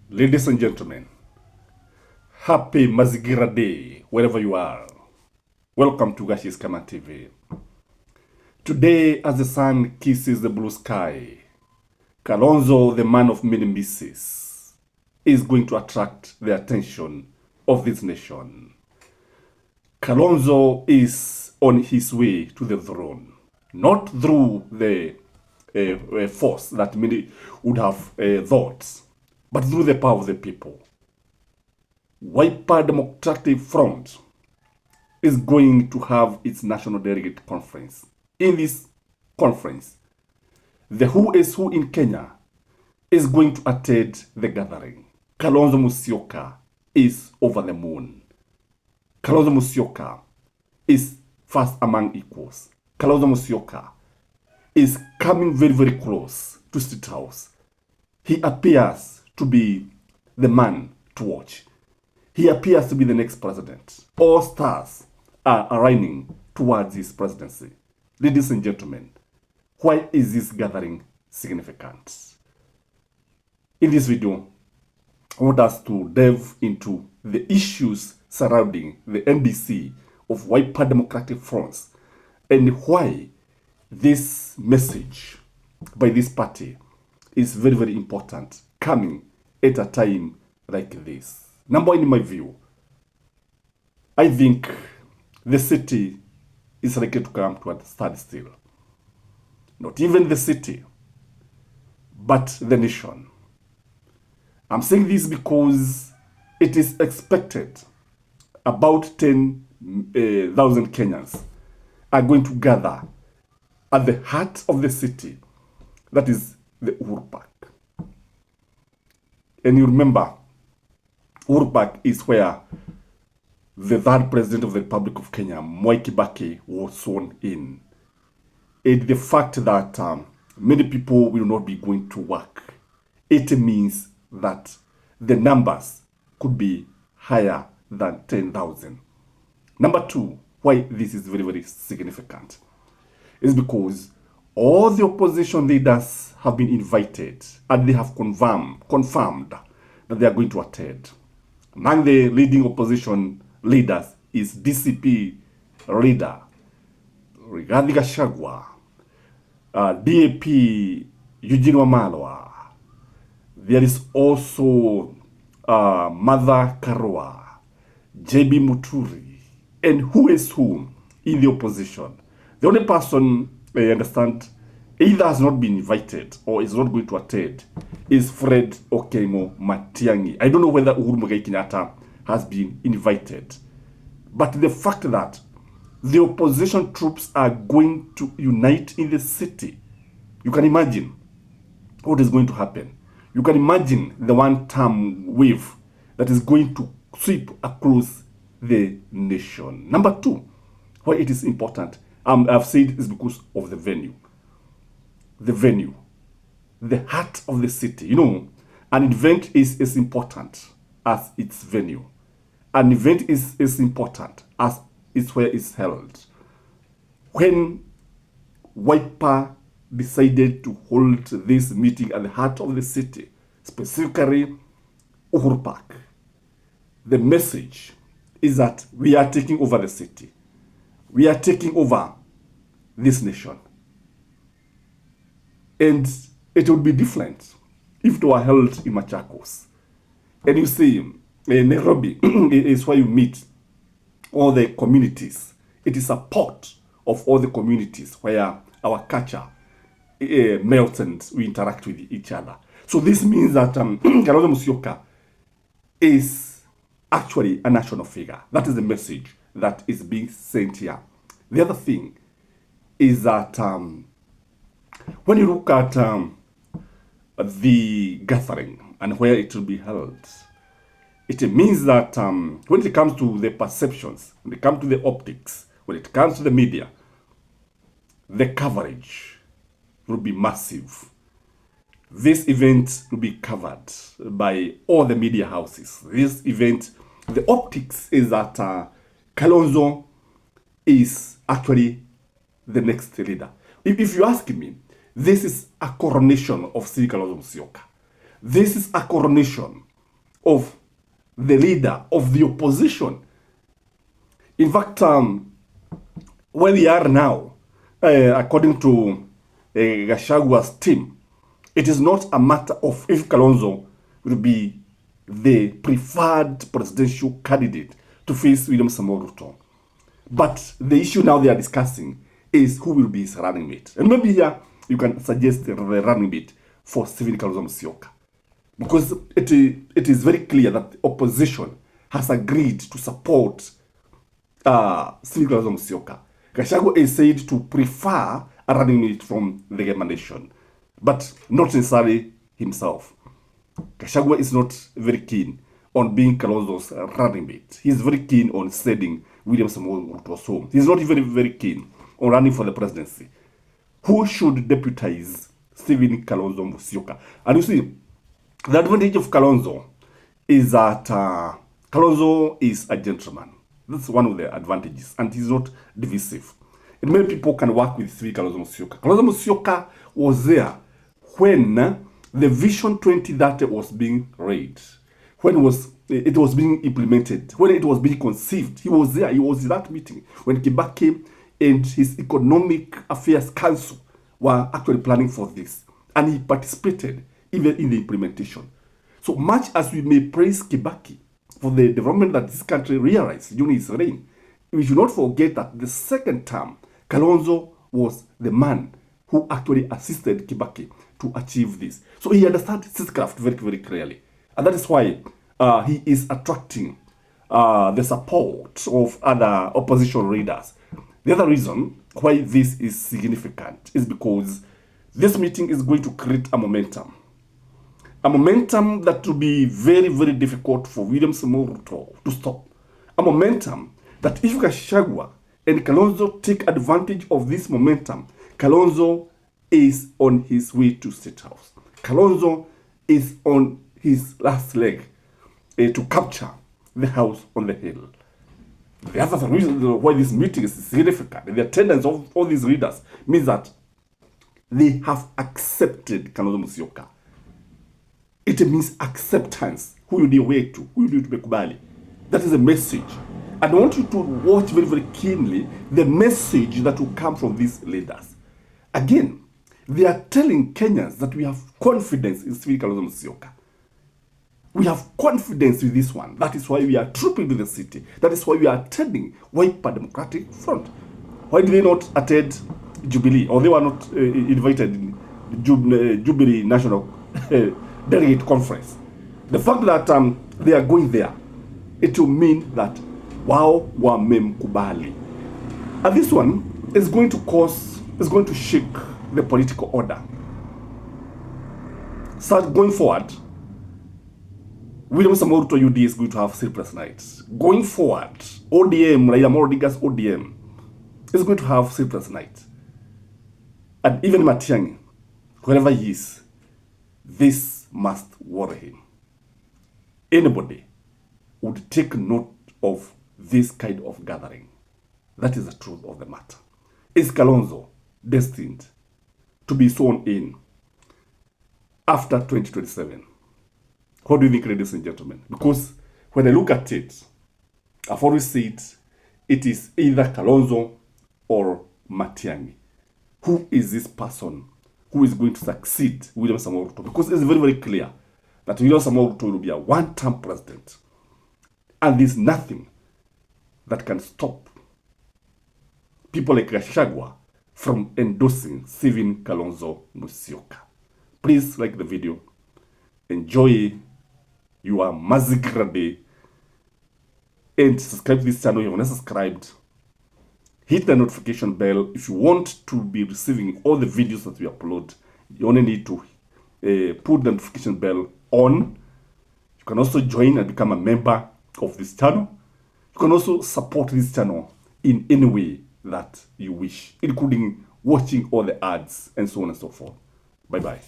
Ladies and gentlemen, happy Mazigira Day, wherever you are. Welcome to Gashi's Kama TV. Today, as the sun kisses the blue sky, Kalonzo, the man of many misses, is going to attract the attention of this nation. Kalonzo is on his way to the throne, not through the force that many would have thought, but through the power of the people. Wiper Democratic Front is going to have its National Delegate Conference. In this conference, the who is who in Kenya is going to attend the gathering. Kalonzo Musyoka is over the moon. Kalonzo Musyoka is first among equals. Kalonzo Musyoka is coming very, very close to State House. He appears to be the man to watch. He appears to be the next president. All stars are aligning towards his presidency. Ladies and gentlemen, why is this gathering significant? In this video, I want us to delve into the issues surrounding the NDC of Wiper Democratic Fronts and why this message by this party is very, very important, coming at a time like this. Number one, in my view, I think the city is likely to come to a standstill. Not even the city, but the nation. I'm saying this because it is expected about 10,000 Kenyans are going to gather at the heart of the city, that is the Uhuru Park. And you remember, Uhuru Park is where the third president of the Republic of Kenya, Mwai Kibaki, was sworn in. And the fact that many people will not be going to work, it means that the numbers could be higher than 10,000. Number two, why this is very, very significant is because all the opposition leaders have been invited and they have confirmed that they are going to attend. Among the leading opposition leaders is DCP leader Rigathi Gachagua, DAP Eugene Wamalwa. There is also Martha Karua, JB Muturi, and who is who in the opposition. The only person I understand either has not been invited or is not going to attend is Fred Okemo Matiang'i. I don't know whether Uhuru Muigai Kenyatta has been invited. But the fact that the opposition troops are going to unite in the city, you can imagine what is going to happen. You can imagine the one-term wave that is going to sweep across the nation. Number two, why it is important, I've said is because of the venue. The venue, the heart of the city. You know, an event is as important as its venue. An event is as important as it's where it's held. When Wiper decided to hold this meeting at the heart of the city, specifically Uhuru Park, the message is that we are taking over the city. We are taking over this nation. And it would be different if it were held in Machakos. And you see, Nairobi is where you meet all the communities. It is a pot of all the communities where our culture melts and we interact with each other. So this means that Kalonzo Musyoka is actually a national figure. That is the message that is being sent here. The other thing is that when you look at the gathering and where it will be held, it means that when it comes to the perceptions, when it comes to the optics, when it comes to the media, the coverage will be massive. This event will be covered by all the media houses. This event, the optics is that Kalonzo is actually the next leader. If you ask me, this is a coronation of Kalonzo Musyoka. This is a coronation of the leader of the opposition. In fact, where we are now, according to Gachagwa's team, it is not a matter of if Kalonzo will be the preferred presidential candidate to face William Samoei Ruto. But the issue now they are discussing is who will be his running mate. And maybe here you can suggest the running mate for Stephen Kalonzo Musyoka. Because it is very clear that the opposition has agreed to support Stephen Kalonzo Musyoka. Gachagua is said to prefer a running mate from the Gema Nation, but not necessarily himself. Gachagua is not very keen on being Kalonzo's running mate. He is very keen on sending William Samoei Ruto home. He is not very, very keen on running for the presidency. Who should deputize Stephen Kalonzo Musyoka? And you see, the advantage of Kalonzo is that Kalonzo is a gentleman. That's one of the advantages, and he's not divisive. And many people can work with Stephen Kalonzo Musyoka. Kalonzo Musyoka was there when the Vision 2030 was being read, when it was being implemented, when it was being conceived. He was there. He was in that meeting when Kibaki and his Economic Affairs Council were actually planning for this, and he participated even in the implementation. So much as we may praise Kibaki for the development that this country realized during his reign, we should not forget that the second term, Kalonzo was the man who actually assisted Kibaki to achieve this. So he understands his craft very, very clearly. And that is why he is attracting the support of other opposition leaders. The other reason why this is significant is because this meeting is going to create a momentum. A momentum that will be very, very difficult for William Samoei Ruto to stop. A momentum that if Gachagua and Kalonzo take advantage of this momentum, Kalonzo is on his way to State House. Kalonzo is on his last leg to capture the house on the hill. The other reason why this meeting is significant, the attendance of all these leaders, means that they have accepted Kalonzo Musyoka. It means acceptance. Who you need way to? Who you need to Bekubali? That is a message. And I want you to watch very, very keenly the message that will come from these leaders. Again, they are telling Kenyans that we have confidence in Stephen Kalonzo Musyoka. We have confidence with this one. That is why we are trooping to the city. That is why we are attending Wiper Democratic Front. Why did they not attend Jubilee? Or they were not invited in Jubilee National Delegate Conference? The fact that they are going there, it will mean that wow, wamemkubali. And this one is going to shake the political order. So going forward, William Samoei Ruto UD is going to have sleepless nights. Going forward, ODM, Raila Amolo Odinga's ODM, is going to have sleepless nights. And even Matiang'i, wherever he is, this must worry him. Anybody would take note of this kind of gathering. That is the truth of the matter. Is Kalonzo destined to be sworn in after 2027? What do you think, ladies and gentlemen? Because when I look at it, I've always said it is either Kalonzo or Matiang'i. Who is this person who is going to succeed William Samoei Ruto? Because it's very, very clear that William Samoei Ruto will be a one-term president. And there's nothing that can stop people like Gachagua from endorsing Stephen Kalonzo Musyoka. Please like the video. Enjoy your Mazigra Day. And subscribe to this channel if you haven't subscribed. Hit the notification bell if you want to be receiving all the videos that we upload. You only need to put the notification bell on. You can also join and become a member of this channel. You can also support this channel in any way that you wish, including watching all the ads and so on and so forth. Bye-bye.